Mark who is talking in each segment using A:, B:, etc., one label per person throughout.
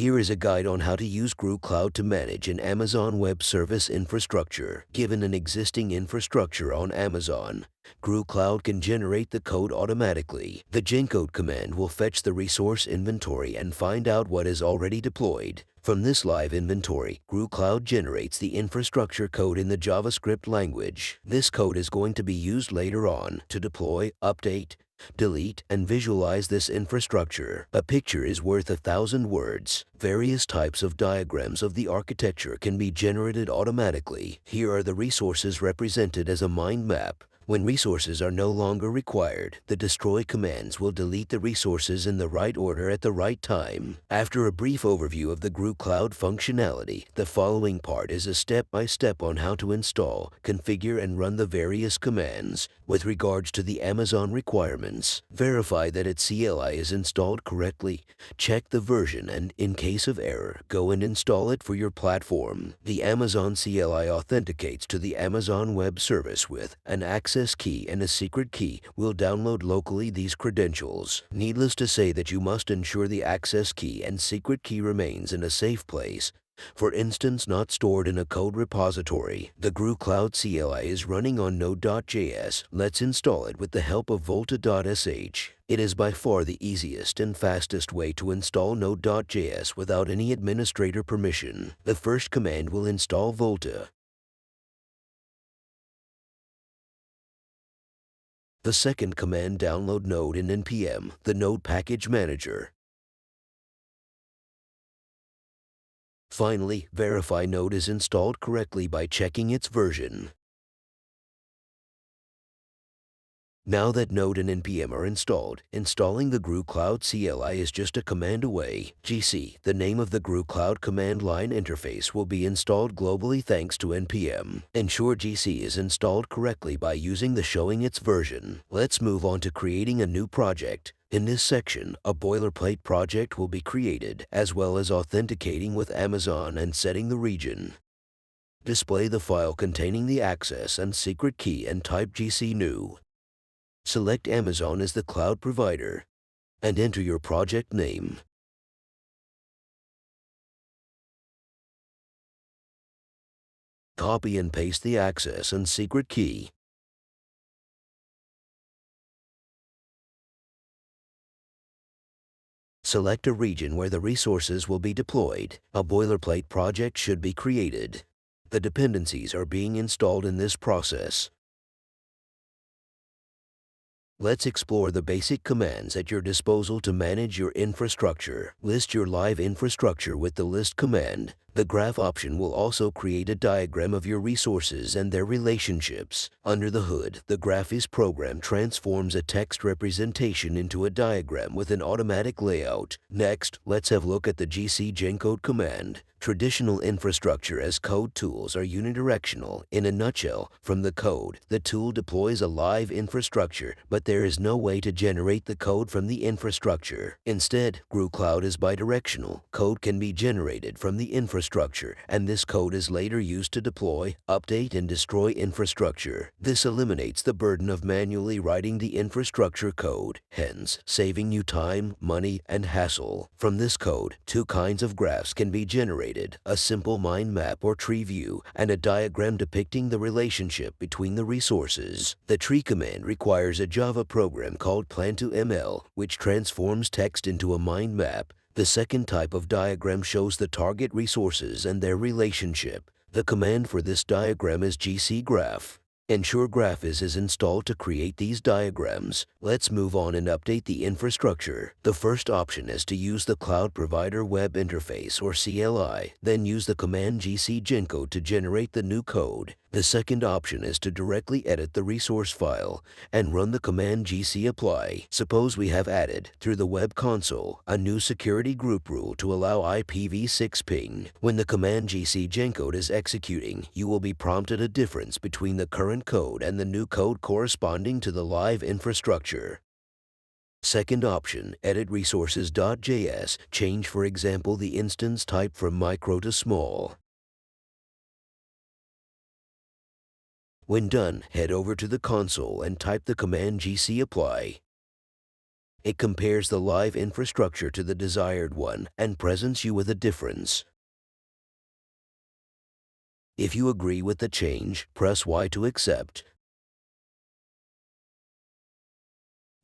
A: Here is a guide on how to use GruCloud to manage an Amazon Web Service infrastructure. Given an existing infrastructure on Amazon, GruCloud can generate the code automatically. The Gcode command will fetch the resource inventory and find out what is already deployed. From this live inventory, GruCloud generates the infrastructure code in the JavaScript language. This code is going to be used later on to deploy, update, delete, and visualize this infrastructure. A picture is worth 1,000 words. Various types of diagrams of the architecture can be generated automatically. Here are the resources represented as a mind map. When resources are no longer required, the destroy commands will delete the resources in the right order at the right time. After a brief overview of the GruCloud functionality, the following part is a step-by-step on how to install, configure, and run the various commands. With regards to the Amazon requirements, verify that its CLI is installed correctly, check the version, and in case of error, go and install it for your platform. The Amazon CLI authenticates to the Amazon Web Service with an access key and a secret key. Will download locally these credentials. Needless to say that you must ensure the access key and secret key remains in a safe place. For instance, not stored in a code repository. The GruCloud CLI is running on Node.js. Let's install it with the help of Volta.sh. It is by far the easiest and fastest way to install Node.js without any administrator permission. The first command will install Volta. The second command download Node in npm, the Node package manager. Finally, verify Node is installed correctly by checking its version. Now that Node and npm are installed, installing the GruCloud CLI is just a command away. GC, the name of the GruCloud command line interface, will be installed globally thanks to npm. Ensure GC is installed correctly by using the showing its version. Let's move on to creating a new project. In this section, a boilerplate project will be created, as well as authenticating with Amazon and setting the region. Display the file containing the access and secret key and type GC new. Select Amazon as the cloud provider and enter your project name. Copy and paste the access and secret key. Select a region where the resources will be deployed. A boilerplate project should be created. The dependencies are being installed in this process. Let's explore the basic commands at your disposal to manage your infrastructure. List your live infrastructure with the list command. The graph option will also create a diagram of your resources and their relationships. Under the hood, the graphics program transforms a text representation into a diagram with an automatic layout. Next, let's have a look at the Gcj Code Command. Traditional infrastructure as code tools are unidirectional. In a nutshell, from the code, the tool deploys a live infrastructure, but there is no way to generate the code from the infrastructure. Instead, GruCloud is bidirectional. Code can be generated from the infrastructure, and this code is later used to deploy, update, and destroy infrastructure. This eliminates the burden of manually writing the infrastructure code, hence saving you time, money, and hassle. From this code, two kinds of graphs can be generated: a simple mind map or tree view, and a diagram depicting the relationship between the resources. The tree command requires a Java program called plan2ml, which transforms text into a mind map. The second type of diagram shows the target resources and their relationship. The command for this diagram is gcgraph. Ensure Graphics is installed to create these diagrams. Let's move on and update the infrastructure. The first option is to use the Cloud Provider Web Interface or CLI, then use the command Gcj Code to generate the new code. The second option is to directly edit the resource file and run the command gcapply. Suppose we have added, through the web console, a new security group rule to allow IPv6 ping. When the command Gcj Code is executing, you will be prompted a difference between the current code and the new code corresponding to the live infrastructure. Second option, edit resources.js. Change, for example, the instance type from micro to small. When done, head over to the console and type the command gcapply. It compares the live infrastructure to the desired one and presents you with a difference. If you agree with the change, press Y to accept.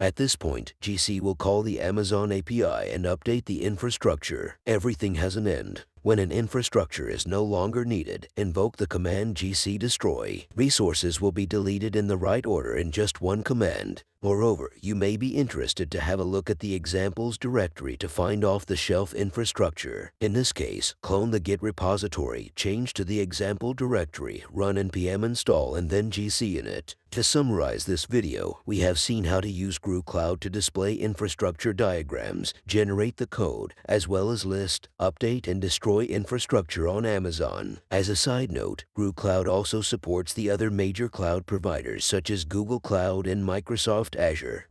A: At this point, GC will call the Amazon API and update the infrastructure. Everything has an end. When an infrastructure is no longer needed, invoke the command GC destroy. Resources will be deleted in the right order in just one command. Moreover, you may be interested to have a look at the examples directory to find off-the-shelf infrastructure. In this case, clone the Git repository, change to the example directory, run npm install, and then GC in it. To summarize this video, we have seen how to use GruCloud to display infrastructure diagrams, generate the code, as well as list, update, and destroy infrastructure on Amazon. As a side note, GruCloud also supports the other major cloud providers such as Google Cloud and Microsoft Azure.